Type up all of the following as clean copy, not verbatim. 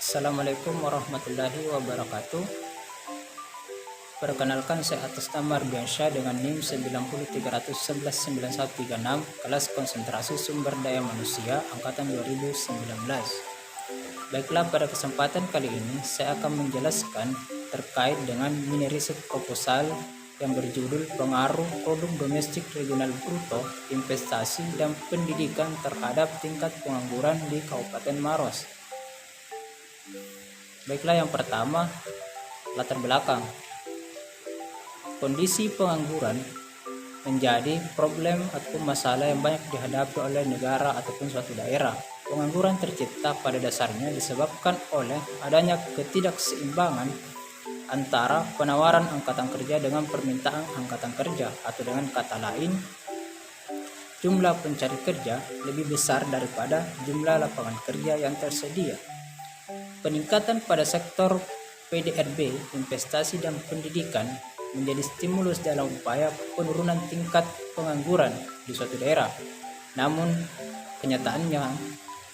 Assalamualaikum warahmatullahi wabarakatuh. Perkenalkan, saya atas nama Ardiansyah dengan NIM 903119136, kelas konsentrasi sumber daya manusia angkatan 2019. Baiklah, pada kesempatan kali ini saya akan menjelaskan terkait dengan mini riset proposal yang berjudul Pengaruh Produk Domestik Regional Bruto, Investasi dan Pendidikan terhadap Tingkat Pengangguran di Kabupaten Maros. Baiklah, yang pertama, latar belakang. Kondisi pengangguran menjadi problem atau masalah yang banyak dihadapi oleh negara ataupun suatu daerah. Pengangguran tercipta pada dasarnya disebabkan oleh adanya ketidakseimbangan antara penawaran angkatan kerja dengan permintaan angkatan kerja, atau dengan kata lain, jumlah pencari kerja lebih besar daripada jumlah lapangan kerja yang tersedia. Peningkatan pada sektor PDRB, investasi dan pendidikan menjadi stimulus dalam upaya penurunan tingkat pengangguran di suatu daerah. Namun kenyataannya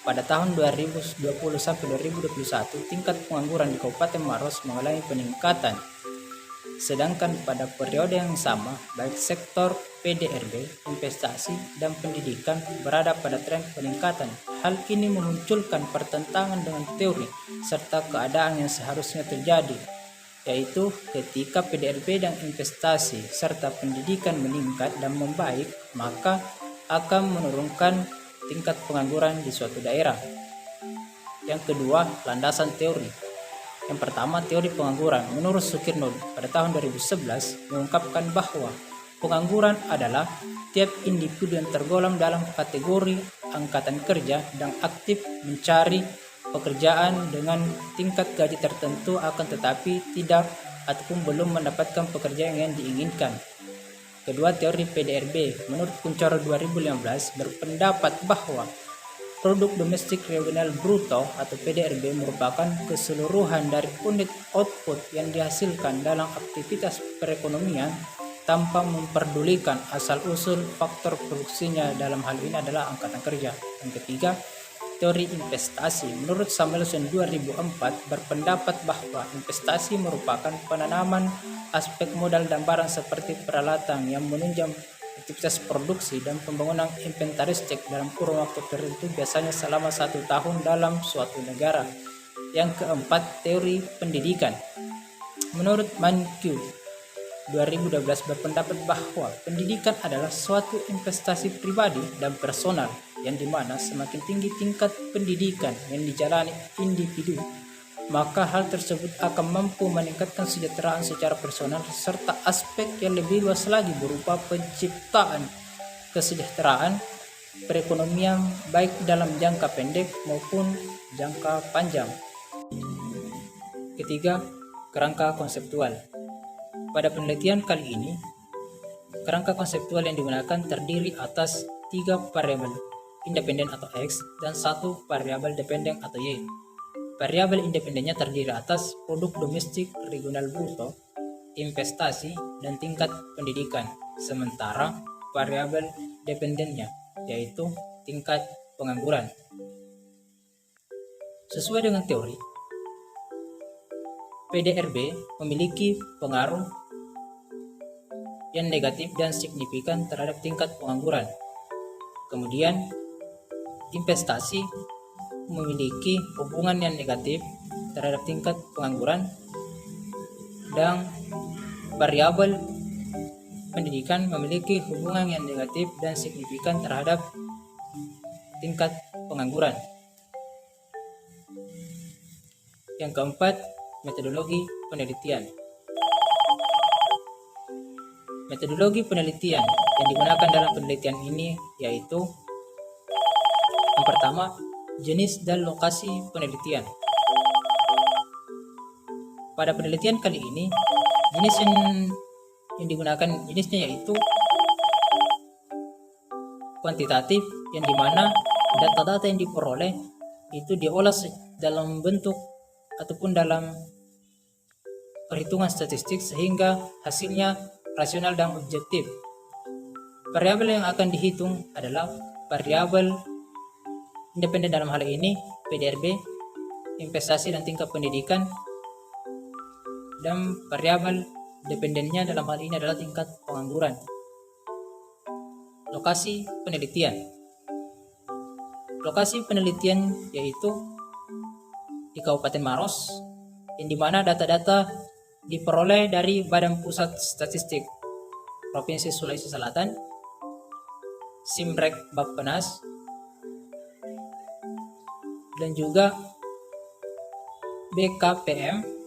pada tahun 2020 sampai 2021 tingkat pengangguran di Kabupaten Maros mengalami peningkatan. Sedangkan pada periode yang sama, baik sektor PDRB, investasi, dan pendidikan berada pada tren peningkatan. Hal ini memunculkan pertentangan dengan teori serta keadaan yang seharusnya terjadi, yaitu ketika PDRB dan investasi serta pendidikan meningkat dan membaik, maka akan menurunkan tingkat pengangguran di suatu daerah. Yang kedua, landasan teori. Yang pertama, teori pengangguran. Menurut Sukirno pada tahun 2011 mengungkapkan bahwa pengangguran adalah tiap individu yang tergolong dalam kategori angkatan kerja dan aktif mencari pekerjaan dengan tingkat gaji tertentu, akan tetapi tidak ataupun belum mendapatkan pekerjaan yang diinginkan. Kedua, teori PDRB. Menurut Kuncoro 2015 berpendapat bahwa Produk Domestik Regional Bruto atau PDRB merupakan keseluruhan dari unit output yang dihasilkan dalam aktivitas perekonomian tanpa memperdulikan asal-usul faktor produksinya, dalam hal ini adalah angkatan kerja. Yang ketiga, teori investasi. Menurut Samuelson 2004 berpendapat bahwa investasi merupakan penanaman aspek modal dan barang seperti peralatan yang menunjang aktivitas produksi dan pembangunan inventaristik dalam kurun waktu tertentu, biasanya selama 1 tahun dalam suatu negara. Yang keempat, teori pendidikan. Menurut Mankiw 2012 berpendapat bahwa pendidikan adalah suatu investasi pribadi dan personal, yang dimana semakin tinggi tingkat pendidikan yang dijalani individu, maka hal tersebut akan mampu meningkatkan kesejahteraan secara personal serta aspek yang lebih luas lagi berupa penciptaan kesejahteraan perekonomian baik dalam jangka pendek maupun jangka panjang. Ketiga, kerangka konseptual. Pada penelitian kali ini, kerangka konseptual yang digunakan terdiri atas 3 variabel independen atau X dan 1 variabel dependen atau Y. Variabel independennya terdiri atas produk domestik regional bruto, investasi, dan tingkat pendidikan. Sementara variabel dependennya yaitu tingkat pengangguran. Sesuai dengan teori, PDRB memiliki pengaruh yang negatif dan signifikan terhadap tingkat pengangguran. Kemudian investasi memiliki hubungan yang negatif terhadap tingkat pengangguran, dan variabel pendidikan memiliki hubungan yang negatif dan signifikan terhadap tingkat pengangguran. Yang keempat, metodologi penelitian. Metodologi penelitian yang digunakan dalam penelitian ini yaitu yang pertama, jenis dan lokasi penelitian. Pada penelitian kali ini, jenis yang digunakan jenisnya yaitu kuantitatif, yang dimana data-data yang diperoleh itu diolah dalam bentuk ataupun dalam perhitungan statistik sehingga hasilnya rasional dan objektif. Variabel yang akan dihitung adalah variabel independen, dalam hal ini PDRB, investasi dan tingkat pendidikan, dan variabel dependennya dalam hal ini adalah tingkat pengangguran. Lokasi penelitian. Lokasi penelitian yaitu di Kabupaten Maros, yang dimana data-data diperoleh dari Badan Pusat Statistik Provinsi Sulawesi Selatan, Simrek Bappenas, dan juga BKPM